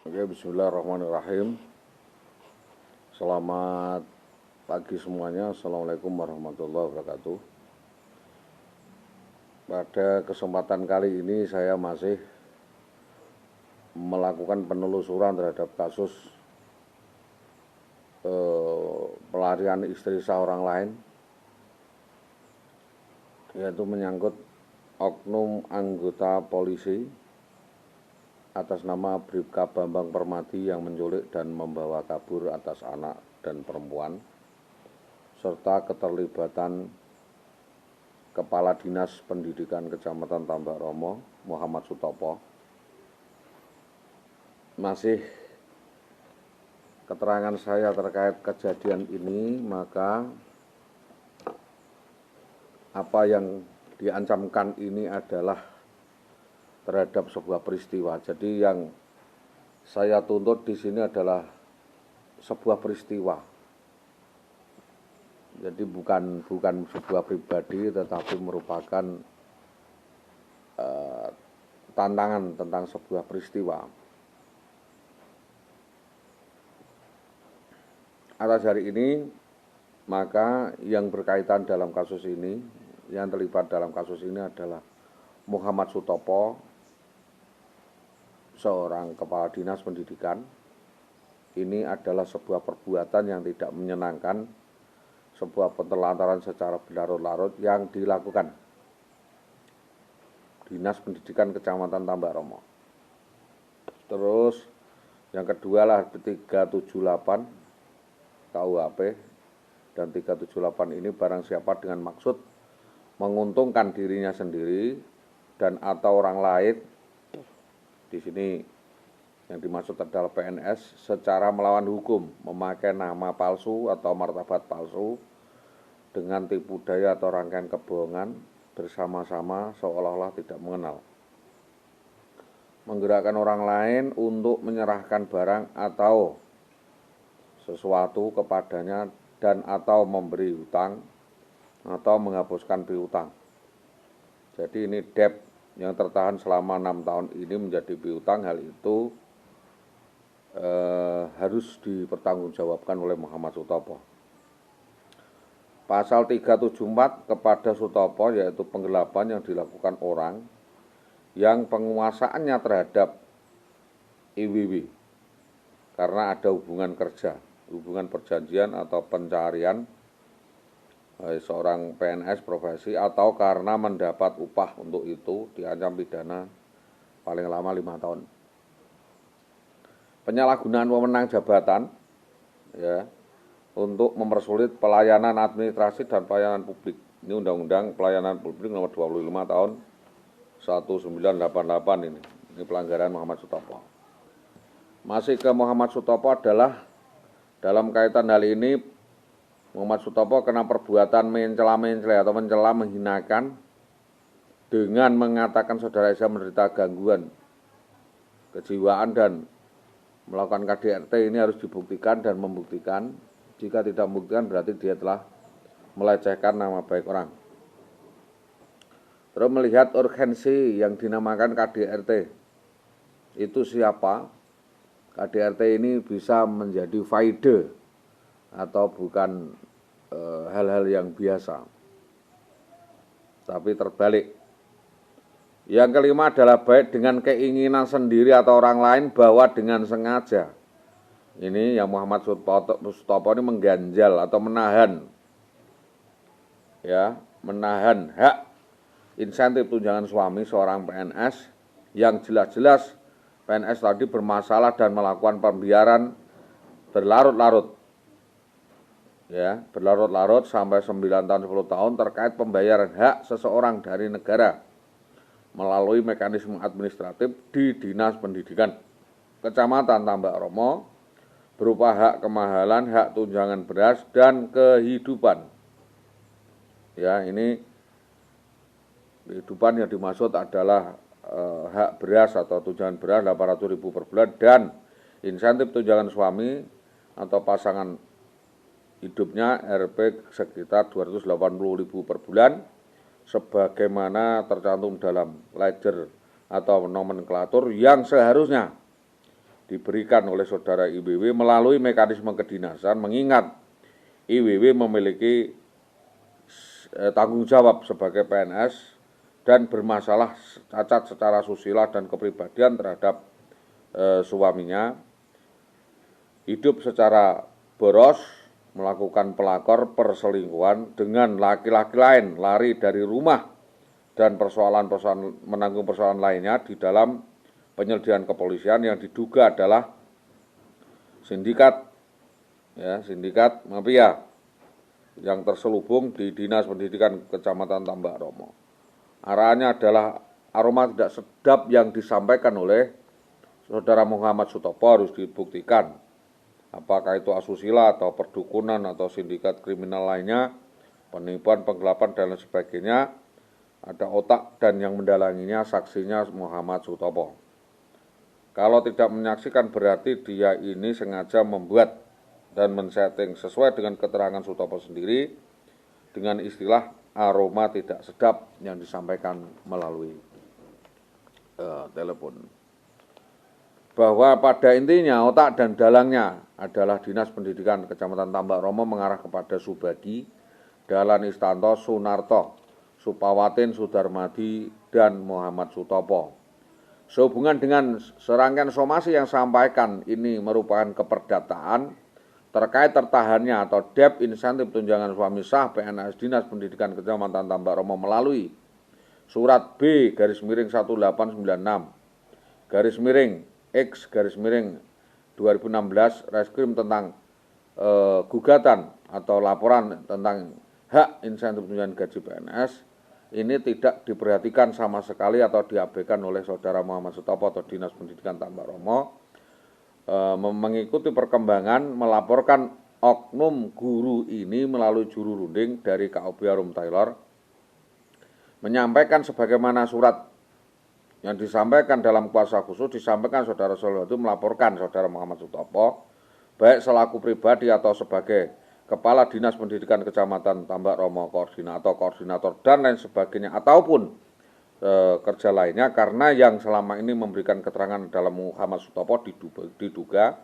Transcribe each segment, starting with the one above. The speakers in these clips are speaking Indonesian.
Oke, bismillahirrahmanirrahim. Selamat pagi semuanya. Assalamualaikum warahmatullahi wabarakatuh. Pada kesempatan kali ini saya masih melakukan penelusuran terhadap kasus pelarian istri seorang lain, yaitu menyangkut oknum anggota polisi atas nama Bribka Bambang Permadi yang menculik dan membawa kabur atas anak dan perempuan, serta keterlibatan Kepala Dinas Pendidikan Kecamatan Tambak Romo, Muhammad Sutopo. Masih keterangan saya terkait kejadian ini, maka apa yang diancamkan ini adalah terhadap sebuah peristiwa. Jadi yang saya tuntut di sini adalah sebuah peristiwa. Jadi bukan sebuah pribadi, tetapi merupakan tantangan tentang sebuah peristiwa. Atas hari ini, maka yang berkaitan dalam kasus ini, yang terlibat dalam kasus ini adalah Muhammad Sutopo, seorang kepala dinas pendidikan. Ini adalah sebuah perbuatan yang tidak menyenangkan, sebuah penelantaran secara berlarut-larut yang dilakukan Dinas Pendidikan Kecamatan Tambak Romo. Terus yang kedua lah 378 KUHP, dan 378 ini barang siapa dengan maksud menguntungkan dirinya sendiri dan atau orang lain. Di sini yang dimaksud adalah PNS secara melawan hukum, memakai nama palsu atau martabat palsu dengan tipu daya atau rangkaian kebohongan bersama-sama seolah-olah tidak mengenal. Menggerakkan orang lain untuk menyerahkan barang atau sesuatu kepadanya dan atau memberi hutang atau menghapuskan piutang. Jadi ini debt yang tertahan selama 6 tahun ini menjadi piutang. Hal itu harus dipertanggungjawabkan oleh Muhammad Sutopo. Pasal 374 kepada Sutopo, yaitu penggelapan yang dilakukan orang yang penguasaannya terhadap IWW karena ada hubungan kerja, hubungan perjanjian atau pencarian seorang PNS profesi, atau karena mendapat upah untuk itu, diancam pidana paling lama 5 tahun. Penyalahgunaan wewenang jabatan ya untuk mempersulit pelayanan administrasi dan pelayanan publik. Ini Undang-Undang Pelayanan Publik nomor 25 tahun 1988 ini. Ini pelanggaran Muhammad Sutopo. Masih ke Muhammad Sutopo adalah dalam kaitan hal ini, Muhammad Sutopo kena perbuatan mencela-mencela atau mencela menghinakan dengan mengatakan saudara Eza menderita gangguan kejiwaan dan melakukan KDRT. Ini harus dibuktikan dan membuktikan. Jika tidak membuktikan berarti dia telah melecehkan nama baik orang. Terus melihat urgensi yang dinamakan KDRT. Itu siapa? KDRT ini bisa menjadi faedah atau bukan hal-hal yang biasa, tapi terbalik. Yang kelima adalah baik dengan keinginan sendiri atau orang lain bahwa dengan sengaja. Ini yang Muhammad Sutopo ini mengganjal atau menahan hak insentif tunjangan suami seorang PNS yang jelas-jelas PNS tadi bermasalah dan melakukan pembiaran berlarut-larut. Berlarut-larut sampai 9 tahun 10 tahun terkait pembayaran hak seseorang dari negara melalui mekanisme administratif di Dinas Pendidikan Kecamatan Tambak Romo berupa hak kemahalan, hak tunjangan beras dan kehidupan. Ini kehidupan yang dimaksud adalah hak beras atau tunjangan beras 800.000 per bulan dan insentif tunjangan suami atau pasangan hidupnya Rp sekitar 280.000 per bulan sebagaimana tercantum dalam ledger atau nomenklatur yang seharusnya diberikan oleh saudara IWW melalui mekanisme kedinasan, mengingat IWW memiliki tanggung jawab sebagai PNS dan bermasalah cacat secara susila dan kepribadian terhadap suaminya, hidup secara boros, melakukan pelakor perselingkuhan dengan laki-laki lain, lari dari rumah, dan menanggung persoalan lainnya di dalam penyelidikan kepolisian yang diduga adalah sindikat mafia yang terselubung di Dinas Pendidikan Kecamatan Tambak Romo. Arahannya adalah aroma tidak sedap yang disampaikan oleh saudara Muhammad Sutopo harus dibuktikan. Apakah itu asusila atau perdukunan atau sindikat kriminal lainnya, penipuan, penggelapan, dan lain sebagainya, ada otak dan yang mendalanginya saksinya Muhammad Sutopo. Kalau tidak menyaksikan berarti dia ini sengaja membuat dan men-setting sesuai dengan keterangan Sutopo sendiri dengan istilah aroma tidak sedap yang disampaikan melalui telepon. Bahwa pada intinya otak dan dalangnya adalah Dinas Pendidikan Kecamatan Tambak Romo mengarah kepada Subagi, Dahlan Istanto, Sunarto, Supawatin, Sudarmadi, dan Muhammad Sutopo. Sehubungan dengan serangkaian somasi yang sampaikan ini merupakan keperdataan terkait tertahannya atau DEP insentif tunjangan suami sah PNS Dinas Pendidikan Kecamatan Tambak Romo melalui surat B/1896 X/2016 Reskrim tentang gugatan atau laporan tentang hak insentif tunjangan gaji PNS ini tidak diperhatikan sama sekali atau diabaikan oleh saudara Muhammad Sutopo atau Dinas Pendidikan Tambak Romo, mengikuti perkembangan melaporkan oknum guru ini melalui juru runding dari KOB Harum Taylor, menyampaikan sebagaimana surat yang disampaikan dalam kuasa khusus disampaikan saudara Soleh itu melaporkan saudara Muhammad Sutopo baik selaku pribadi atau sebagai Kepala Dinas Pendidikan Kecamatan Tambak Romo, koordinator dan lain sebagainya ataupun kerja lainnya, karena yang selama ini memberikan keterangan dalam Muhammad Sutopo diduga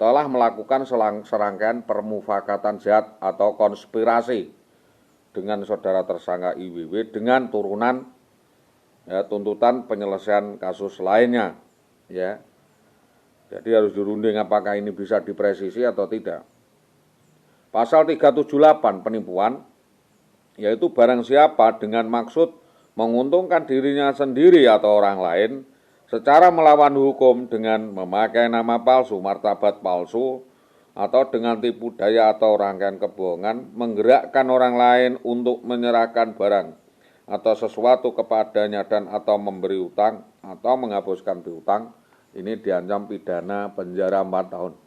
telah melakukan serangkaian permufakatan jahat atau konspirasi dengan saudara tersangka IWW dengan turunan tuntutan penyelesaian kasus lainnya, ya. Jadi harus dirunding apakah ini bisa dipresisi atau tidak. Pasal 378 penipuan, yaitu barang siapa dengan maksud menguntungkan dirinya sendiri atau orang lain secara melawan hukum dengan memakai nama palsu, martabat palsu, atau dengan tipu daya atau rangkaian kebohongan, menggerakkan orang lain untuk menyerahkan barang atau sesuatu kepadanya dan atau memberi utang atau menghapuskan piutang, ini diancam pidana penjara 4 tahun.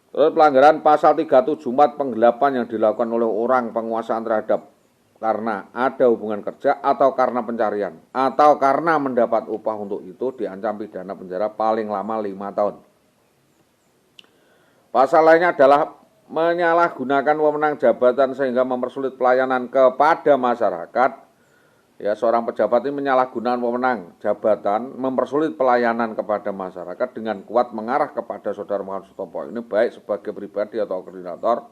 Terus pelanggaran pasal 374 penggelapan yang dilakukan oleh orang penguasaan terhadap karena ada hubungan kerja atau karena pencarian atau karena mendapat upah untuk itu diancam pidana penjara paling lama 5 tahun. Pasal lainnya adalah menyalahgunakan wewenang jabatan sehingga mempersulit pelayanan kepada masyarakat. Ya, seorang pejabat ini menyalahgunakan wewenang jabatan, mempersulit pelayanan kepada masyarakat dengan kuat mengarah kepada saudara Muhammad Sutopo ini baik sebagai pribadi atau koordinator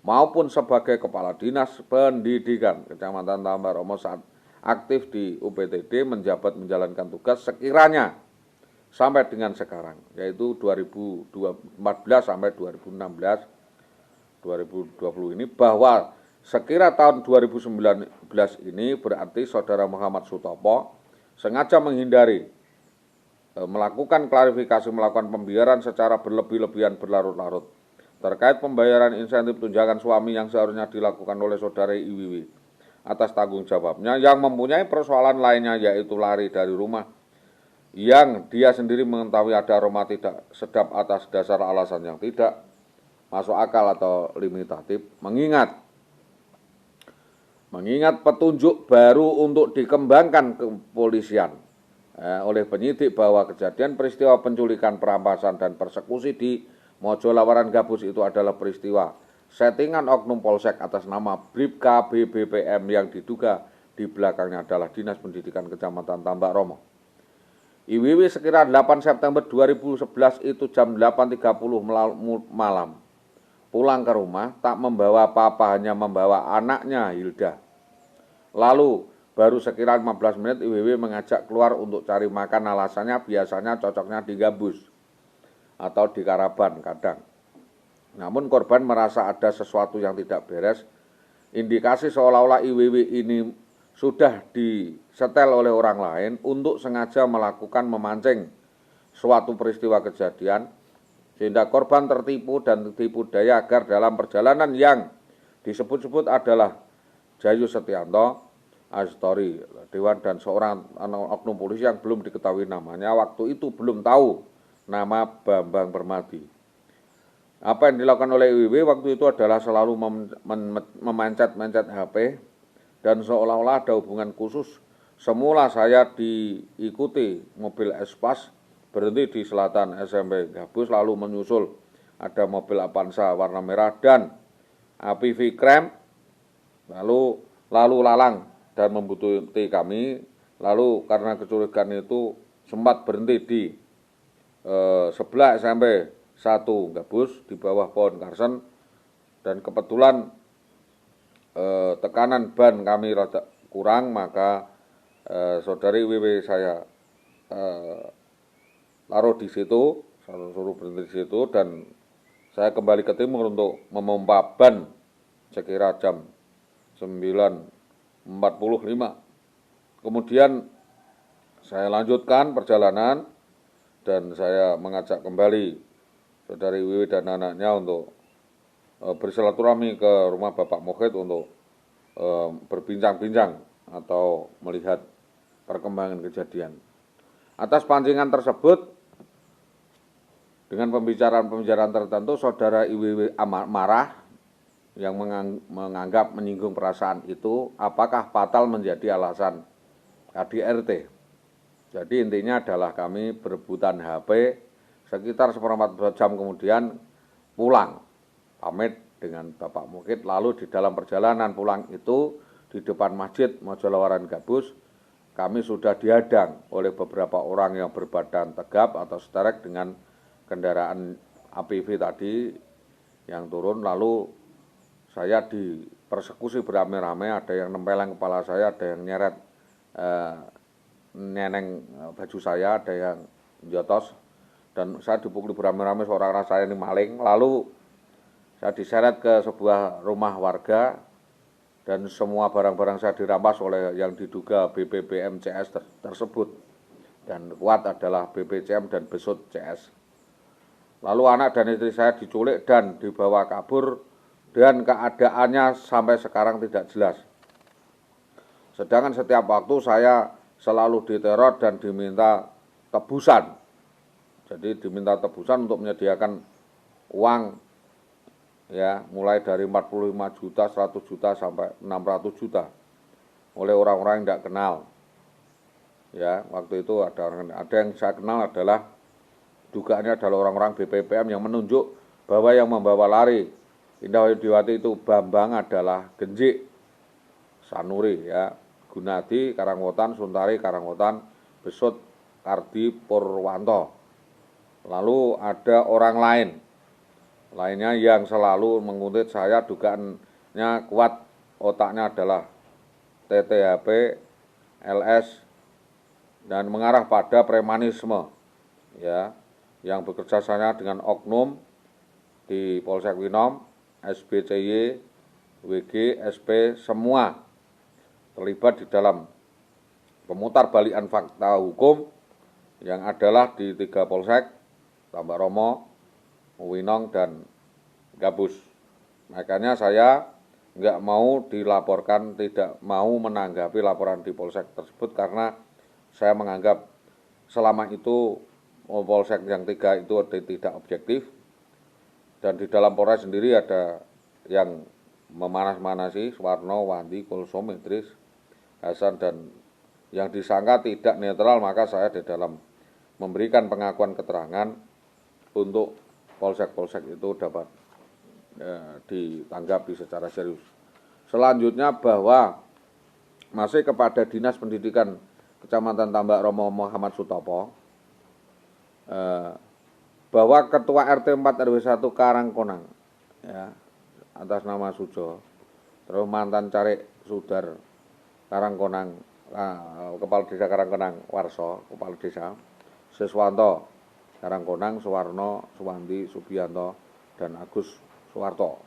maupun sebagai kepala dinas pendidikan Kecamatan Tambak Romo saat aktif di UPTD menjabat menjalankan tugas sekiranya sampai dengan sekarang, yaitu 2014 sampai 2016 2020 ini, bahwa sekira tahun 2019 ini berarti saudara Muhammad Sutopo sengaja menghindari melakukan klarifikasi, melakukan pembiaran secara berlebih-lebihan berlarut-larut terkait pembayaran insentif tunjangan suami yang seharusnya dilakukan oleh saudara IWW atas tanggung jawabnya yang mempunyai persoalan lainnya, yaitu lari dari rumah yang dia sendiri mengetahui ada aroma tidak sedap atas dasar alasan yang tidak masuk akal atau limitatif, mengingat petunjuk baru untuk dikembangkan kepolisian oleh penyidik bahwa kejadian peristiwa penculikan, perampasan, dan persekusi di Mojo Lawaran Gabus itu adalah peristiwa settingan oknum polsek atas nama Bribka BBPM yang diduga di belakangnya adalah Dinas Pendidikan Kecamatan Tambak Romo. IWW sekira 8 September 2011 itu jam 8.30 malam. Pulang ke rumah, tak membawa apa-apa, hanya membawa anaknya Hilda. Lalu baru sekira 15 menit IWW mengajak keluar untuk cari makan, alasannya biasanya cocoknya di gabus atau di karaban kadang. Namun korban merasa ada sesuatu yang tidak beres, indikasi seolah-olah IWW ini sudah disetel oleh orang lain untuk sengaja melakukan memancing suatu peristiwa kejadian, sehingga korban tertipu dan tipu daya agar dalam perjalanan yang disebut-sebut adalah Jayu Setianto, Astori, Dewan, dan seorang oknum polisi yang belum diketahui namanya, waktu itu belum tahu nama Bambang Permadi. Apa yang dilakukan oleh IWW waktu itu adalah selalu memencet-mencet HP, dan seolah-olah ada hubungan khusus. Semula saya diikuti mobil Espas, berhenti di selatan SMP Gabus, lalu menyusul ada mobil Avanza warna merah dan APV Krem, lalu lalang dan membutuhkan kami. Lalu karena kecurigaan itu sempat berhenti di sebelah SMP 1 Gabus di bawah pohon karsen, dan kebetulan tekanan ban kami rada kurang, maka saudari WW saya taruh di situ, saya suruh berhenti di situ, dan saya kembali ke timur untuk memompa ban sekira jam 9.45. Kemudian saya lanjutkan perjalanan dan saya mengajak kembali saudari WW dan anaknya untuk bersilaturahmi ke rumah Bapak Mukhid untuk berbincang-bincang atau melihat perkembangan kejadian. Atas pancingan tersebut, dengan pembicaraan-pembicaraan tertentu, saudara IWW marah yang menganggap menyinggung perasaan itu, apakah fatal menjadi alasan KDRT. Jadi intinya adalah kami berebutan HP, sekitar seperempat jam kemudian pulang. Pamit dengan Bapak Mukhid, lalu di dalam perjalanan pulang itu di depan Masjid Mojolawaran Gabus, kami sudah dihadang oleh beberapa orang yang berbadan tegap atau seterek dengan kendaraan APV tadi yang turun, lalu saya dipersekusi beramai-ramai, ada yang nempeleng kepala saya, ada yang nyeret neneng baju saya, ada yang jotos, dan saya dipukuli beramai-ramai seorang saya ini maling. Lalu saya diseret ke sebuah rumah warga dan semua barang-barang saya dirampas oleh yang diduga BPBM CS tersebut. Dan kuat adalah BPCM dan Besut CS. Lalu anak dan istri saya diculik dan dibawa kabur, dan keadaannya sampai sekarang tidak jelas. Sedangkan setiap waktu saya selalu diteror dan diminta tebusan. Jadi diminta tebusan untuk menyediakan uang, ya, mulai dari 45 juta, 100 juta sampai 600 juta oleh orang-orang yang tidak kenal. Ya, waktu itu ada yang saya kenal adalah dugaannya adalah orang-orang BPPM yang menunjuk bahwa yang membawa lari Indah Widiwati itu Bambang adalah Genjik Sanuri, ya, Gunadi Karangwotan, Suntari Karangwotan, Besut Kardi Purwanto. Lalu ada orang lainnya yang selalu menguntit saya, dugaannya kuat otaknya adalah TTHP, LS, dan mengarah pada premanisme, ya, yang bekerja sama dengan oknum di Polsek Winom, SBCY, WG, SP, semua terlibat di dalam pemutarbalikan fakta hukum yang adalah di 3 Polsek, Tambak Romo, Winong, dan Gabus. Makanya saya nggak mau dilaporkan, tidak mau menanggapi laporan di Polsek tersebut, karena saya menganggap selama itu Polsek yang 3 itu tidak objektif, dan di dalam Polres sendiri ada yang memanas-manasi Suwarno, Wandi, Kulsum, Idris, Hasan, dan yang disangka tidak netral. Maka saya di dalam memberikan pengakuan keterangan untuk polsek-polsek itu dapat ditanggapi secara serius. Selanjutnya bahwa masih kepada Dinas Pendidikan Kecamatan Tambak Romo Muhammad Sutopo, bahwa Ketua RT 4 RW 1 Karangkonang, ya, atas nama Sujo, terus mantan Carik Sudar Karangkonang, Kepala Desa Karangkonang Warso, Kepala Desa, Siswanto Karangkonang, Suwarno, Suwandi, Subianto, dan Agus Suwarto.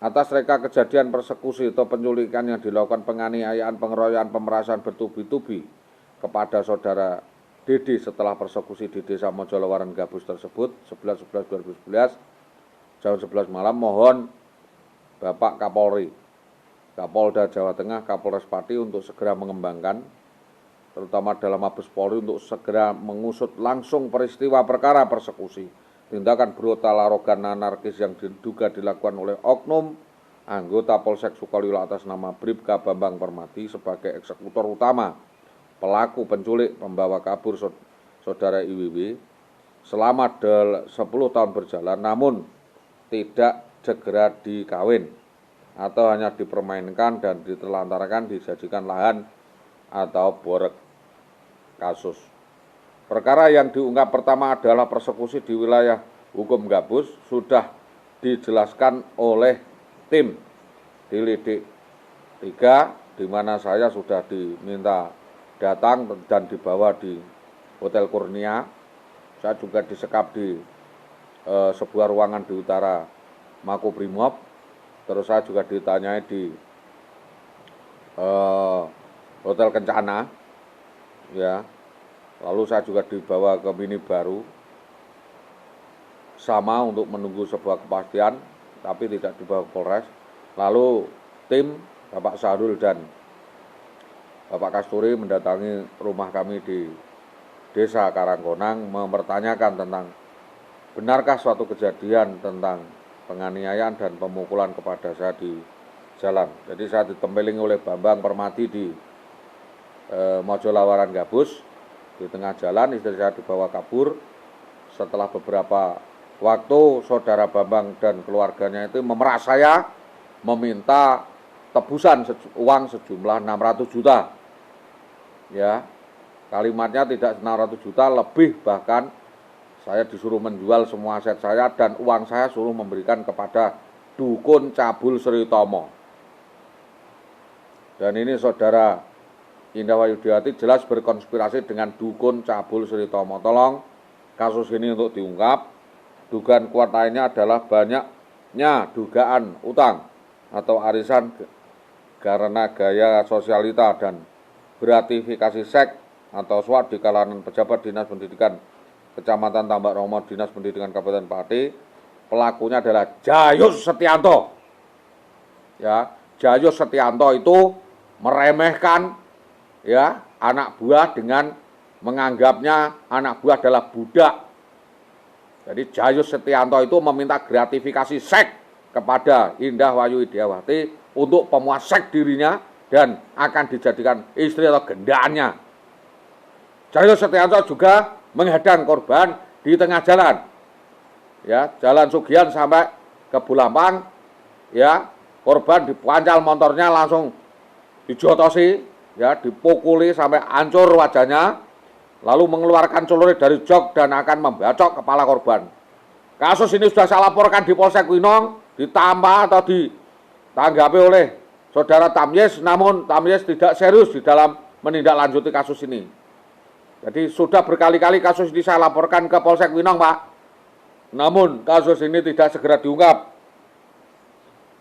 Atas reka kejadian persekusi atau penculikan yang dilakukan penganiayaan, pengeroyokan, pemerasan bertubi-tubi kepada saudara Dede setelah persekusi di Desa Mojolawaran Gabus tersebut 11/11/2011 jam 11 malam, mohon Bapak Kapolri, Kapolda Jawa Tengah, Kapolres Pati untuk segera mengembangkan, terutama dalam Mabes Polri, untuk segera mengusut langsung peristiwa perkara persekusi, tindakan brutal, arogan, anarkis yang diduga dilakukan oleh oknum anggota Polsek Sukolilo atas nama Bribka Bambang Permati sebagai eksekutor utama pelaku penculik pembawa kabur saudara IWW selama 10 tahun berjalan, namun tidak segera dikawin atau hanya dipermainkan dan ditelantarkan, disajikan lahan atau borek kasus. Perkara yang diungkap pertama adalah persekusi di wilayah hukum Gabus, sudah dijelaskan oleh tim di Lidik 3, di mana saya sudah diminta datang dan dibawa di Hotel Kurnia. Saya juga disekap di sebuah ruangan di utara Makobrimob. Terus saya juga ditanyai di Hotel Kencana, ya. Lalu saya juga dibawa ke Mini Baru sama untuk menunggu sebuah kepastian, tapi tidak dibawa ke Polres. Lalu tim Bapak Sahrul dan Bapak Kasturi mendatangi rumah kami di Desa Karangkonang, mempertanyakan tentang benarkah suatu kejadian tentang penganiayaan dan pemukulan kepada saya di jalan. Jadi saya ditempeling oleh Bambang Permati di Mojolawaran Gabus. Di tengah jalan istri saya dibawa kabur. Setelah beberapa waktu saudara Bambang dan keluarganya itu memerah saya, meminta tebusan uang sejumlah 600 juta. Ya, kalimatnya tidak 600 juta, lebih, bahkan saya disuruh menjual semua aset saya dan uang saya suruh memberikan kepada Dukun Cabul Sri Tomo. Dan ini saudara Indah Wayudiawati jelas berkonspirasi dengan Dukun Cabul Sri Tomo. Tolong kasus ini untuk diungkap. Dugaan kuat lainnya adalah banyaknya dugaan utang atau arisan karena gaya sosialita dan gratifikasi seks atau suap di kalangan pejabat Dinas Pendidikan Kecamatan Tambak Romo, Dinas Pendidikan Kabupaten Pati. Pelakunya adalah Jayus Setianto. Ya, Jayus Setianto itu meremehkan, ya, anak buah dengan menganggapnya anak buah adalah budak. Jadi Jayus Setianto itu meminta gratifikasi seks kepada Indah Wayudiawati untuk pemuas seks dirinya dan akan dijadikan istri atau gendaannya. Jayus Setianto juga menghadang korban di tengah jalan, ya, Jalan Sugian sampai ke Bulampang, ya, korban dipancal motornya langsung dijotosi, ya, dipukuli sampai hancur wajahnya, lalu mengeluarkan celurit dari jok dan akan membacok kepala korban. Kasus ini sudah saya laporkan di Polsek Winong, ditambah atau ditanggapi oleh saudara Tamyes, namun Tamyes tidak serius di dalam menindaklanjuti kasus ini. Jadi sudah berkali-kali kasus ini saya laporkan ke Polsek Winong, Pak. Namun kasus ini tidak segera diungkap.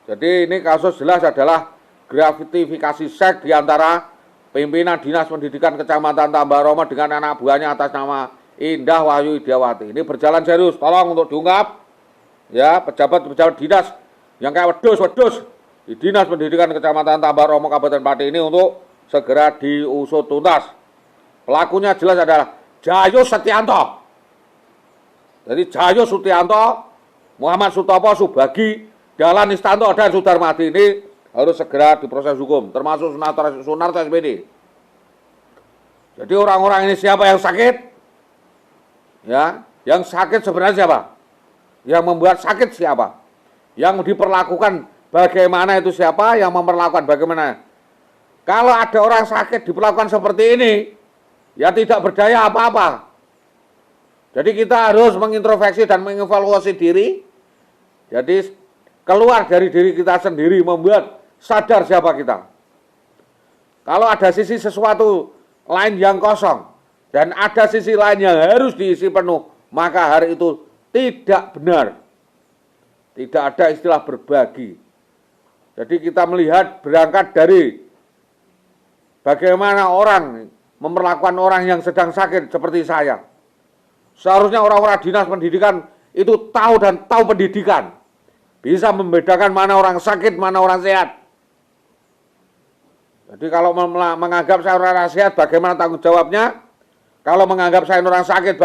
Jadi ini kasus jelas adalah gratifikasi seks di antara pimpinan Dinas Pendidikan Kecamatan Tambak Romo dengan anak buahnya atas nama Indah Wayudiawati. Ini berjalan serius, tolong untuk diungkap. Ya, pejabat-pejabat dinas yang kayak wedus-wedus di Dinas Pendidikan Kecamatan Tambak Romo Kabupaten Pati ini untuk segera diusut tuntas. Pelakunya jelas adalah Jayus Setianto. Jadi Jayus Setianto, Muhammad Sutopo, Subagi, Dahlan Istanto dan Sudarmadi ini harus segera diproses hukum, termasuk Sunarto SPD. Jadi orang-orang ini siapa yang sakit? Ya, yang sakit sebenarnya siapa? Yang membuat sakit siapa? Yang diperlakukan bagaimana itu siapa? Yang memperlakukan bagaimana? Kalau ada orang sakit diperlakukan seperti ini, ya tidak berdaya apa-apa. Jadi kita harus mengintrospeksi dan mengevaluasi diri. Jadi keluar dari diri kita sendiri, membuat sadar siapa kita. Kalau ada sisi sesuatu lain yang kosong dan ada sisi lain yang harus diisi penuh, maka hari itu tidak benar. Tidak ada istilah berbagi. Jadi kita melihat berangkat dari bagaimana orang memperlakukan orang yang sedang sakit seperti saya. Seharusnya orang-orang dinas pendidikan itu tahu dan tahu pendidikan. Bisa membedakan mana orang sakit, mana orang sehat. Jadi kalau menganggap saya orang sehat, bagaimana tanggung jawabnya? Kalau menganggap saya orang sakit,